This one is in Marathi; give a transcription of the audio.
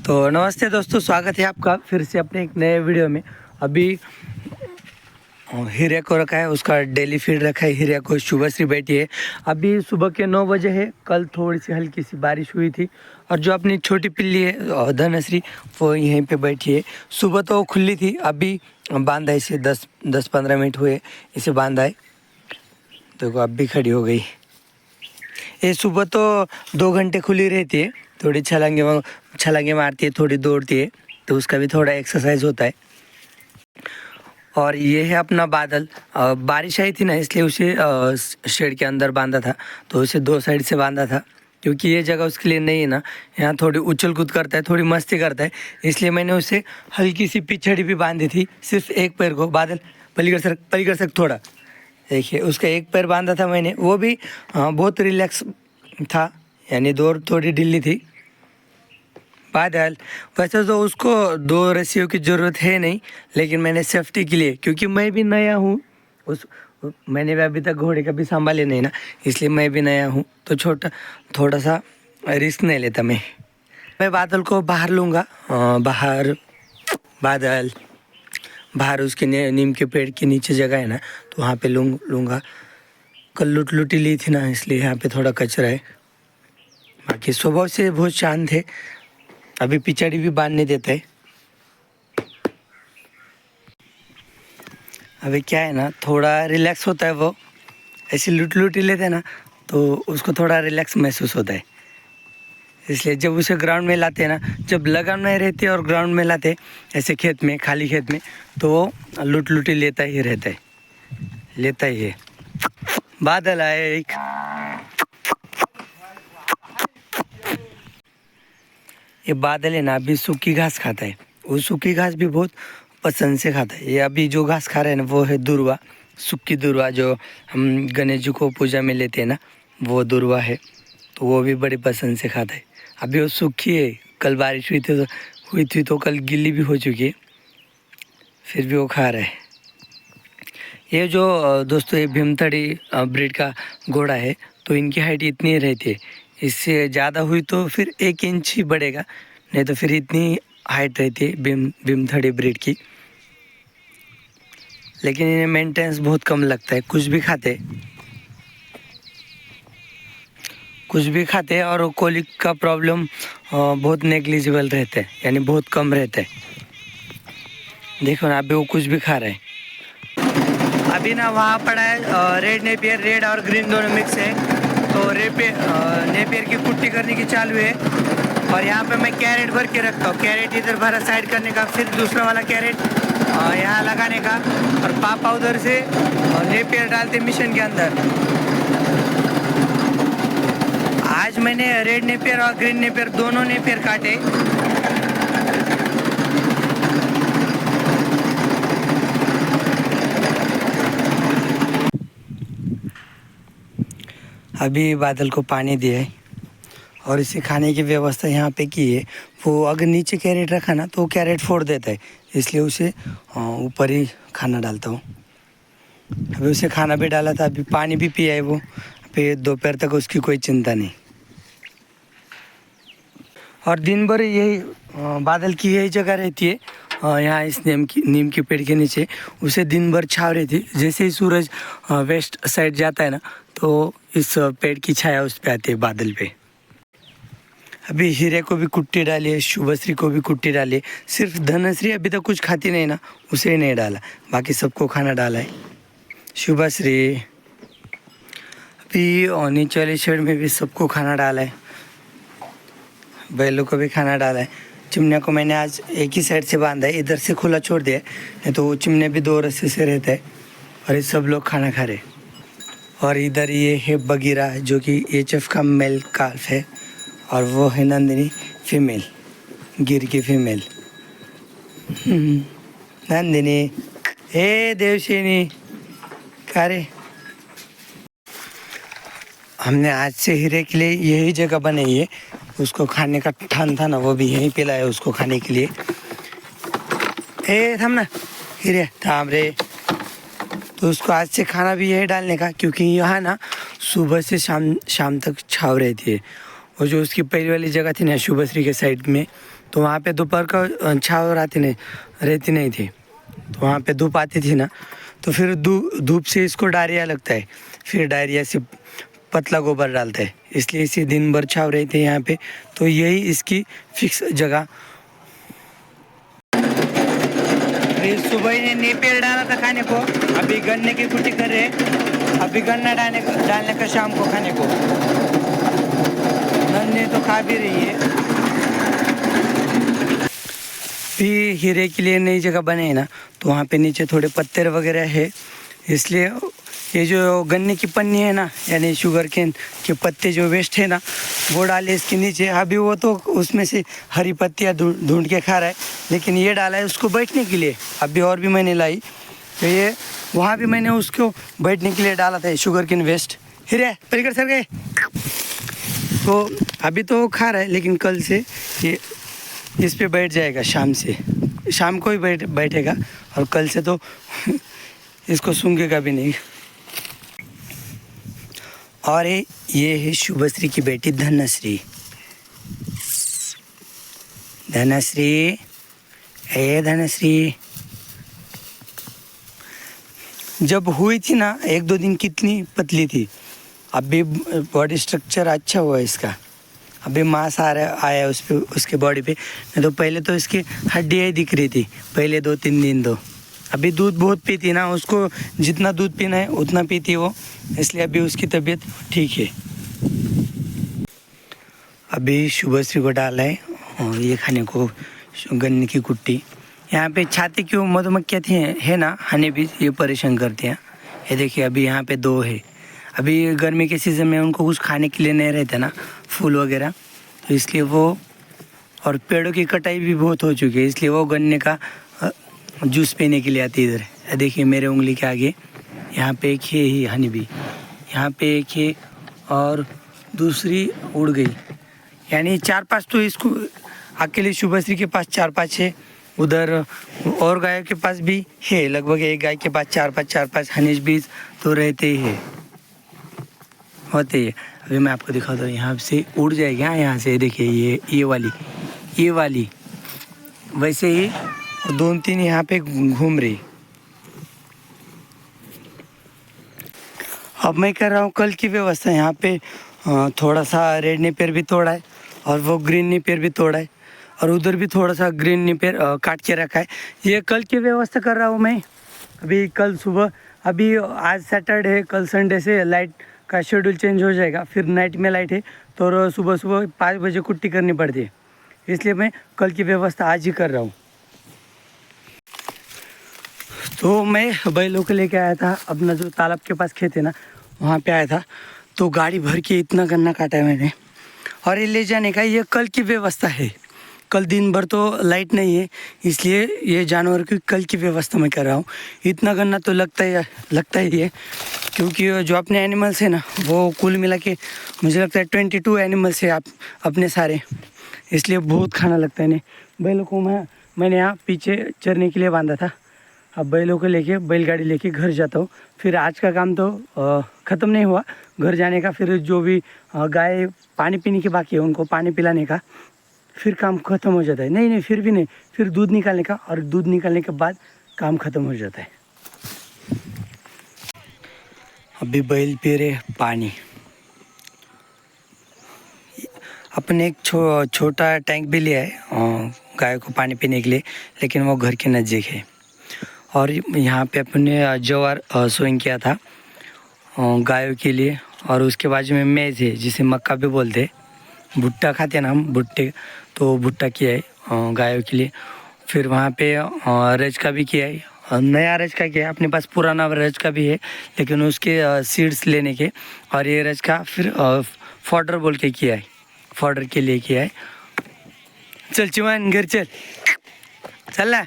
तो नमस्ते दोस्तों, स्वागत है आपका फिर से अपने एक नए वीडियो में। अभी हीरे को रखा है, उसका डेली फीड रखा है। हीरे को शुभश्री बैठी है। अभी सुबह के 9 बजे है। कल थोड़ी सी हल्की सी बारिश हुई थी। और जो अपनी छोटी पिल्ली है धनश्री, वो यहीं पे बैठी है। सुबह तो वो खुली थी, अभी बांधा है इसे। 10-15 मिनट हुए इसे बांधा है। देखो अब भी खड़ी हो गई। ये सुबह तो 2 घंटे खुली रहती है। थोड़ी छलांगे मारती है, थोड़ी दौड़ती है, तो उसका भी थोड़ा एक्सरसाइज होता है। और ये है अपना बादल। बारिश आई थी ना, इसलिए उसे शेड के अंदर बांधा था। तो उसे 2 साइड से बांधा था, क्योंकि ये जगह उसके लिए नहीं है ना। यहाँ थोड़ी उछल कूद करता है, थोड़ी मस्ती करता है, इसलिए मैंने उसे हल्की सी पिछड़ी भी बांधी थी। सिर्फ एक पैर को। बादल पलीगढ़ सर थोड़ा देखिए, उसका एक पैर बांधा था मैंने। वो भी बहुत रिलैक्स था, यानी दौड़ थोड़ी ढीली थी। बादल वैसे तो उसको 2 रस्सियों की ज़रूरत है नहीं, लेकिन मैंने सेफ्टी के लिए, क्योंकि मैं भी नया हूँ, मैंने भी अभी तक घोड़े कभी संभाले नहीं ना, इसलिए मैं भी नया हूँ। तो थोड़ा सा रिस्क नहीं लेता मैं बादल को बाहर लूँगा। बादल बाहर उसके नीम के पेड़ के नीचे जगह है ना, तो वहाँ पे लूँगा। कल लुटी ली थी ना, इसलिए यहाँ पे थोड़ा कचरा है। बाकी स्वभाव से बहुत शांत है। अभी पिछड़ी भी बांधने देता है। अभी क्या है ना, थोड़ा रिलैक्स होता है वो। ऐसे लुटी लेते हैं ना, तो उसको थोड़ा रिलैक्स महसूस होता है। इसलिए जब उसे ग्राउंड में लाते हैं ना, जब लगान में रहते और ग्राउंड में लाते ऐसे खेत में, खाली खेत में, तो वो लुटी लेता ही रहता है, लेता ही है। बादल आए एक। ये बादल है ना, अभी सूखी घास खाता है। वो सूखी घास भी बहुत पसंद से खाता है। ये अभी जो घास खा रहा है ना, वो है दुर्वा, सूखी दुर्वा, जो हम गणेश जी को पूजा में लेते हैं ना, वो दुर्वा है। तो वो भी बड़ी पसंद से खाता है। अभी वो सूखी है। कल बारिश हुई थी तो कल गिल्ली भी हो चुकी है, फिर भी वो खा रहा है। ये जो दोस्तों, ये भीमथड़ी ब्रीड का घोड़ा है। तो इनकी हाइट इतनी रहती है। इससे ज़्यादा हुई तो फिर 1 इंच ही बढ़ेगा, नहीं तो फिर इतनी हाइट रहती है भीमथड़ी ब्रीड की। लेकिन इन्हें मेंटेनेंस बहुत कम लगता है। कुछ भी खाते हैं और कोलिक का प्रॉब्लम बहुत नेग्लिजिबल रहता है, यानी बहुत कम रहता है। देखो ना, अभी वो कुछ भी खा रहा है। अभी ना वहाँ पड़ा है रेड नेपियर, रेड और ग्रीन दोनों मिक्स है। तो नेपियर की कुट्टी करने की चालू है। और यहाँ पे मैं कैरेट भर के रखता हूँ। कैरेट इधर भरा साइड करने का, फिर दूसरा वाला कैरेट यहाँ लगाने का, और पापा उधर से नेपियर डालते मिशन के अंदर। आज मैंने रेड नेपियर और ग्रीन नेपियर दोनों नेपियर काटे। अभी बादल को पानी दिया है और इसे खाने की व्यवस्था यहाँ पे की है। वो अगर नीचे कैरेट रखा ना, तो वो कैरेट फोड़ देता है, इसलिए उसे ऊपर ही खाना डालता हूँ। अभी उसे खाना भी डाला था, अभी पानी भी पिया है वो। फिर दोपहर तक उसकी कोई चिंता नहीं। और दिन भर यही बादल की यही जगह रहती है। यहाँ इस नीम के पेड़ के नीचे उसे दिन भर छाव रहती है। जैसे ही सूरज वेस्ट साइड जाता है ना, तो इस पेड़ की छाया उस पे आती है, बादल पे। अभी हीरे को भी कुट्टी डाली है, शुभश्री को भी कुट्टी डाली है। सिर्फ धनश्री अभी तक कुछ खाती नहीं ना, उसे ही नहीं डाला, बाकी सबको खाना डाला है। शुभश्री अभी नीचे वाली शेड में भी सबको खाना डाला है। बैलों को भी खाना डाला है। चिमनिया को मैंने आज एक ही साइड से बांधा है, इधर से खुला छोड़ दिया है, नहीं तो वो चिमने भी 2 रस्से से रहता है। और ये सब लोग खाना खा रहे। और इधर ये है बगीरा, जो कि HF का मेल काल्फ है, और वो है नंदिनी फीमेल, गिर की फीमेल। नंदिनी, हे देवशिनी, कारे। हमने आज से हीरे के लिए यही जगह बनाई है। उसको खाने का ठान था ना, वो भी यहीं पे लाया उसको खाने के लिए। थम ना हीरे, थाम रे। तो उसको आज से खाना भी यही डालने का, क्योंकि यहाँ ना सुबह से शाम तक छाव रहती है। वो जो उसकी पहली वाली जगह थी ना शुभश्री के साइड में, तो वहाँ पे दोपहर का छाव रहती नहीं थी, तो वहाँ पे धूप आती थी ना, तो फिर धूप से इसको डायरिया लगता है, फिर डायरिया से पतला गोबर डालता है, इसलिए इसे दिन भर छाव रहते हैं यहाँ पे। तो यही इसकी फिक्स जगह। सुबह ही नेपियर डाला था खाने को, अभी गन्ने की कुटी कर रहे, अभी गन्ना डालने का शाम को खाने को। नन्हे तो खा भी रही है। भी हीरे के लिए नई जगह बने है ना, तो वहाँ पे नीचे थोड़े पत्थर वगैरह है, इसलिए ये जो गन्ने की पन्नी है ना, यानी शुगर केन के पत्ते जो वेस्ट है ना, वो डाले इसके नीचे। अभी वो तो उसमें से हरी पत्तियाँ ढूंढ के खा रहा है, लेकिन ये डाला है उसको बैठने के लिए। अभी और भी मैंने लाई, तो ये वहाँ भी मैंने उसको बैठने के लिए डाला था शुगर केन वेस्ट। हीरे परिकर सर गए, तो अभी तो वो खा रहा है, लेकिन कल से ये इस पे बैठ जाएगा, शाम को ही बैठेगा, और कल से तो इसको सूंघेगा भी नहीं। और ये है शुभश्री की बेटी धनश्री। धनश्री जब हुई थी ना 1-2 दिन कितनी पतली थी, अभी बॉडी स्ट्रक्चर अच्छा हुआ है इसका, अभी मांस आया उस पे, उसके बॉडी पे। नहीं तो पहले तो इसकी हड्डियाँ ही दिख रही थी पहले 2-3 दिन तो। अभी दूध बहुत पीती ना, उसको जितना दूध पीना है उतना पीती वो, इसलिए अभी उसकी तबीयत ठीक है। अभी शुभश्री को डाला है और ये खाने को गन्ने की कुट्टी। यहाँ पे छाती की मधुमक्खियाँ थी है ना, हनी बीज, ये परेशान करते हैं। ये देखिए अभी यहाँ पे 2 है। अभी गर्मी के सीज़न में उनको कुछ खाने के लिए नहीं रहता ना, फूल वगैरह, तो इसलिए वो, और पेड़ों की कटाई भी बहुत हो चुकी है, इसलिए वो गन्ने का जूस पीने के लिए आती है इधर। देखिए मेरे उंगली के आगे यहाँ पे एक है ही हनी बी, यहाँ पे एक है और दूसरी उड़ गई, यानी 4-5 तो इसको अकेले शुभश्री के पास 4-5 है। उधर और गायों के पास भी है, लगभग एक गाय के पास 4-5 हनीज बीज तो रहते ही है, होते ही। अभी मैं आपको दिखाता हूँ, यहाँ से उड़ जाएगी। हाँ यहाँ से देखिए ये वाली वैसे ही 2-3 यहाँ पे घूम रही। अब मैं कर रहा हूँ कल की व्यवस्था। यहाँ पे थोड़ा सा रेड नेपियर भी तोड़ा है और वो ग्रीन नेपियर भी तोड़ा है, और उधर भी थोड़ा सा ग्रीन नेपियर काट के रखा है। ये कल की व्यवस्था कर रहा हूँ मैं। अभी कल सुबह, अभी आज सैटरडे है, कल संडे से लाइट का शेड्यूल चेंज हो जाएगा, फिर नाइट में लाइट है, तो सुबह 5 बजे कुट्टी करनी पड़ती है, इसलिए मैं कल की व्यवस्था आज ही कर रहा हूँ। तो मैं बैलों को लेके आया था, अपना जो तालाब के पास खेत है ना, वहाँ पे आया था, तो गाड़ी भर के इतना गन्ना काटा है मैंने। और ये ले जाने का ये कल की व्यवस्था है। कल दिन भर तो लाइट नहीं है, इसलिए ये जानवर की कल की व्यवस्था मैं कर रहा हूँ। इतना गन्ना तो लगता ही है, क्योंकि जो अपने एनिमल्स है ना, वो कुल मिला के मुझे लगता है 22 एनिमल्स है आप अपने सारे, इसलिए बहुत खाना लगता है इन्हें। बैलों को मैंने यहाँ पीछे चरने के लिए बांधा था। अब बैलों को लेके बैलगाड़ी लेके घर जाता हूँ। फिर आज का काम तो ख़त्म नहीं हुआ घर जाने का, फिर जो भी गाय पानी पीने के बाकी है उनको पानी पिलाने का, फिर काम ख़त्म हो जाता है। नहीं फिर भी नहीं, फिर दूध निकालने का, और दूध निकालने के बाद काम ख़त्म हो जाता है। अभी बैल पी रहे पानी। अपने एक छोटा टैंक भी लिया है गाय को पानी पीने के लिए, लेकिन वो घर के नज़दीक है। और यहाँ पे अपने ज्वार सोइंग किया था गायों के लिए, और उसके बाजू में मेज़ है जिसे मक्का भी बोलते हैं, भुट्टा खाते हैं ना हम, भुट्टे, तो भुट्टा किया है गायों के लिए। फिर वहाँ पे रज का भी किया है, नया रज का किया है, अपने पास पुराना रज का भी है, लेकिन उसके सीड्स लेने के, और ये रज का फिर फॉडर बोल के किया है, फॉडर के लिए किया है। चल चिमान घर चल ना।